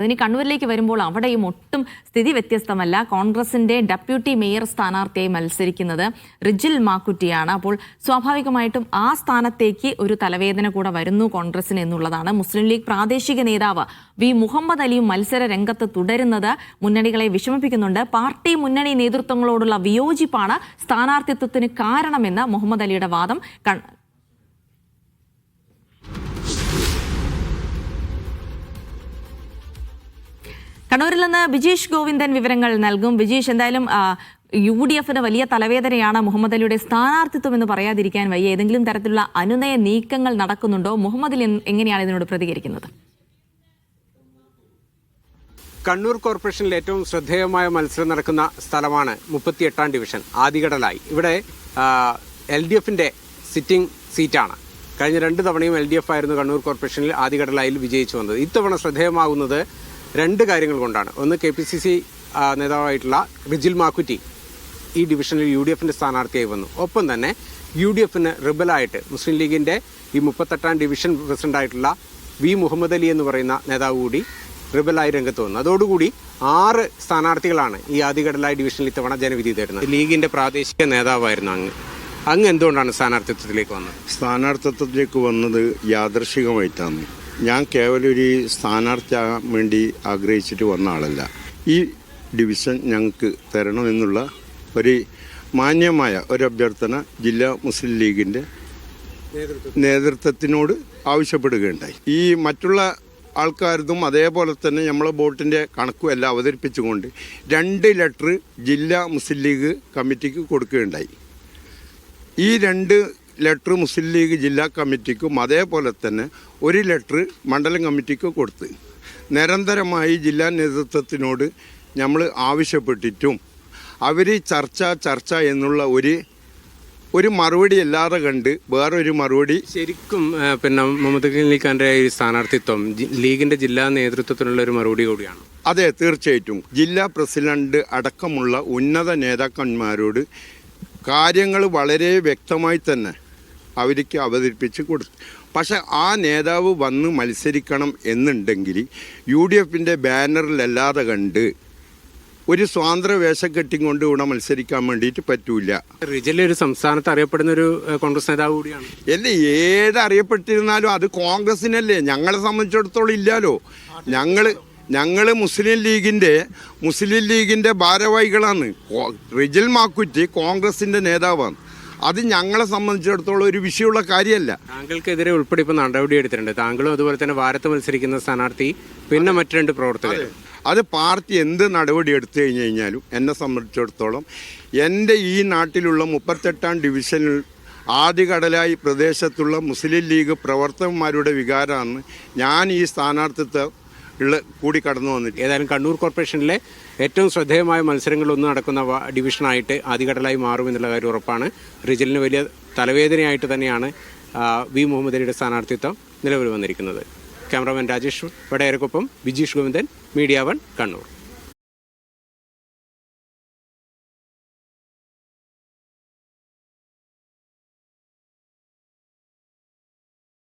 അതിന് കണ്ണൂരിലേക്ക് വരുമ്പോൾ അവിടെയും ഒട്ടും സ്ഥിതി വ്യത്യസ്തമല്ല. കോൺഗ്രസിന്റെ ഡെപ്യൂട്ടി മേയർ സ്ഥാനാർത്ഥിയായി മത്സരിക്കുന്നത് റിജിൽ മാക്കുറ്റിയാണ്. അപ്പോൾ സ്വാഭാവികമായിട്ടും ആ സ്ഥാനത്തേക്ക് ഒരു തലവേദന കൂടെ വരുന്നു കോൺഗ്രസിന് എന്നുള്ളതാണ്. മുസ്ലിം ലീഗ് പ്രാദേശിക നേതാവ് വി മുഹമ്മദ് അലിയും മത്സര രംഗത്ത് തുടരുന്നത് മുന്നണികളെ വിഷമിപ്പിക്കുന്നുണ്ട്. പാർട്ടി മുന്നണി നേതൃത്വങ്ങളോടുള്ള വിയോജിപ്പാണ് സ്ഥാനാർത്ഥിത്വത്തിന് കാരണമെന്ന് മുഹമ്മദ് അലിയുടെ വാദം. കണ്ണൂരിൽ നിന്ന് ബിജീഷ് ഗോവിന്ദൻ വിവരങ്ങൾ നൽകും. ബിജീഷ്, എന്തായാലും UDF വലിയ തലവേദനയാണ് മുഹമ്മദ് അലിയുടെ സ്ഥാനാർത്ഥിത്വം എന്ന് പറയാതിരിക്കാൻ വയ്യ. ഏതെങ്കിലും തരത്തിലുള്ള അനുനയ നീക്കങ്ങൾ നടക്കുന്നുണ്ടോ? മുഹമ്മദ് അലി എങ്ങനെയാണ് ഇതിനോട് പ്രതികരിക്കുന്നത്? കണ്ണൂർ കോർപ്പറേഷനിൽ ഏറ്റവും ശ്രദ്ധേയമായ മത്സരം നടക്കുന്ന സ്ഥലമാണ് 38ാം ഡിവിഷൻ ആദികടലായി. ഇവിടെ LDFന്റെ സിറ്റിംഗ് സീറ്റാണ്. കഴിഞ്ഞ 2 തവണയും LDF ആയിരുന്നു കണ്ണൂർ കോർപ്പറേഷനിൽ ആദികടലായിൽ വിജയിച്ചു വന്നത്. ഇത്തവണ ശ്രദ്ധേയമാകുന്നത് 2 കാര്യങ്ങൾ കൊണ്ടാണ്. ഒന്ന്, KPCC നേതാവായിട്ടുള്ള റിജിൽ മാക്കുറ്റി ഈ ഡിവിഷനിൽ UDFന്റെ സ്ഥാനാർത്ഥിയായി വന്നു. ഒപ്പം തന്നെ UDFന് റിബലായിട്ട് മുസ്ലിം ലീഗിന്റെ ഈ 38ാം ഡിവിഷൻ പ്രസിഡന്റായിട്ടുള്ള വി മുഹമ്മദ് അലി എന്ന് പറയുന്ന നേതാവ് കൂടി റിബലായി രംഗത്ത് വന്നു. അതോടുകൂടി 6 സ്ഥാനാർത്ഥികളാണ് ഈ ആദികടലായി ഡിവിഷനിൽ ഇത്തവണ ജനവിധി തരുന്നത്. ലീഗിന്റെ പ്രാദേശിക നേതാവായിരുന്നു അങ്ങ് എന്തുകൊണ്ടാണ് സ്ഥാനാർത്ഥിത്വത്തിലേക്ക് വന്നത്? സ്ഥാനാർത്ഥിത്വത്തിലേക്ക് വന്നത് യാദൃശികമായിട്ടാണ്. ഞാൻ കേവലം ഒരു സ്ഥാനാർത്ഥിയാകാൻ വേണ്ടി ആഗ്രഹിച്ചിട്ട് വന്ന ആളല്ല. ഈ ഡിവിഷൻ ഞങ്ങൾക്ക് തരണമെന്നുള്ള ഒരു മാന്യമായ ഒരു അഭ്യർത്ഥന ജില്ലാ മുസ്ലിം ലീഗിൻ്റെ നേതൃത്വത്തിനോട് ആവശ്യപ്പെടുകയുണ്ടായി. ഈ മറ്റുള്ള ആൾക്കാരതും അതേപോലെ തന്നെ നമ്മളെ ബോട്ടിൻ്റെ കണക്കും എല്ലാം അവതരിപ്പിച്ചുകൊണ്ട് 2 ലെറ്റർ ജില്ലാ മുസ്ലിം ലീഗ് കമ്മിറ്റിക്ക് കൊടുക്കുകയുണ്ടായി. ഈ 2 ലെറ്റർ മുസ്ലിം ലീഗ് ജില്ലാ കമ്മിറ്റിക്കും അതേപോലെ തന്നെ 1 ലെറ്റർ മണ്ഡലം കമ്മിറ്റിക്കും കൊടുത്ത് നിരന്തരമായി ജില്ലാ നേതൃത്വത്തിനോട് നമ്മൾ ആവശ്യപ്പെട്ടിട്ടും അവർ ചർച്ച എന്നുള്ള ഒരു മറുപടി അല്ലാതെ കണ്ട് വേറൊരു മറുപടി. ശരിക്കും പിന്നെ മുഹമ്മദ് അലി ഖാന്റെ ഈ സ്ഥാനാർത്ഥിത്വം ലീഗിന്റെ ജില്ലാ നേതൃത്വത്തിനുള്ള ഒരു മറുപടി കൂടിയാണ്. അതെ, തീർച്ചയായിട്ടും ജില്ലാ പ്രസിഡന്റ് അടക്കമുള്ള ഉന്നത നേതാക്കന്മാരോട് കാര്യങ്ങൾ വളരെ വ്യക്തമായി തന്നെ അവർക്ക് അവതരിപ്പിച്ച് കൊടുത്തു. പക്ഷെ ആ നേതാവ് വന്ന് മത്സരിക്കണം എന്നുണ്ടെങ്കിൽ UDFന്റെ ബാനറിലല്ലാതെ കണ്ട് ഒരു സ്വാതന്ത്ര്യ വേഷം കെട്ടിക്കൊണ്ട് ഇവിടെ മത്സരിക്കാൻ വേണ്ടിയിട്ട് പറ്റൂല. റിജിൽ ഒരു സംസ്ഥാനത്ത് അറിയപ്പെടുന്ന ഒരു കോൺഗ്രസ് നേതാവ് കൂടിയാണ്. അല്ലേ, ഏതറിയപ്പെട്ടിരുന്നാലും അത് കോൺഗ്രസിനല്ലേ. ഞങ്ങളെ സംബന്ധിച്ചിടത്തോളം ഇല്ലല്ലോ. ഞങ്ങൾ മുസ്ലിം ലീഗിൻ്റെ ഭാരവാഹികളാണ്. റിജിൽ മാക്കുറ്റി കോൺഗ്രസിൻ്റെ നേതാവാണ്. അത് ഞങ്ങളെ സംബന്ധിച്ചിടത്തോളം ഒരു വിഷയമുള്ള കാര്യമല്ല. താങ്കൾക്കെതിരെ ഉൾപ്പെടെ ഇപ്പോൾ നടപടി എടുത്തിട്ടുണ്ട്. താങ്കളും അതുപോലെ തന്നെ ഭാരത്ത് മത്സരിക്കുന്ന സ്ഥാനാർത്ഥി, പിന്നെ മറ്റു 2 പ്രവർത്തകർ. അത് പാർട്ടി എന്ത് നടപടി എടുത്തു കഴിഞ്ഞാലും എന്നെ സംബന്ധിച്ചിടത്തോളം എൻ്റെ ഈ നാട്ടിലുള്ള 38ാം ഡിവിഷനിൽ ആദികടലായി പ്രദേശത്തുള്ള മുസ്ലിം ലീഗ് പ്രവർത്തകന്മാരുടെ വികാരമാണ് ഞാൻ ഈ സ്ഥാനാർത്ഥിത്വം കൂടി കടന്നു വന്നിട്ട്. ഏതായാലും കണ്ണൂർ കോർപ്പറേഷനിലെ ഏറ്റവും ശ്രദ്ധേയമായ മത്സരങ്ങളൊന്നും നടക്കുന്ന ഡിവിഷനായിട്ട് ആദികടലായി മാറുമെന്നുള്ള കാര്യം ഉറപ്പാണ്. റിജിലിന് വലിയ തലവേദനയായിട്ട് തന്നെയാണ് വി മുഹമ്മദ് അലിയുടെ സ്ഥാനാർത്ഥിത്വം നിലവിൽ വന്നിരിക്കുന്നത്. ക്യാമറാമാൻ രാജേഷ് വടയേരക്കൊപ്പം ബിജീഷ് ഗോവിന്ദൻ, മീഡിയ 1 കണ്ണൂർ.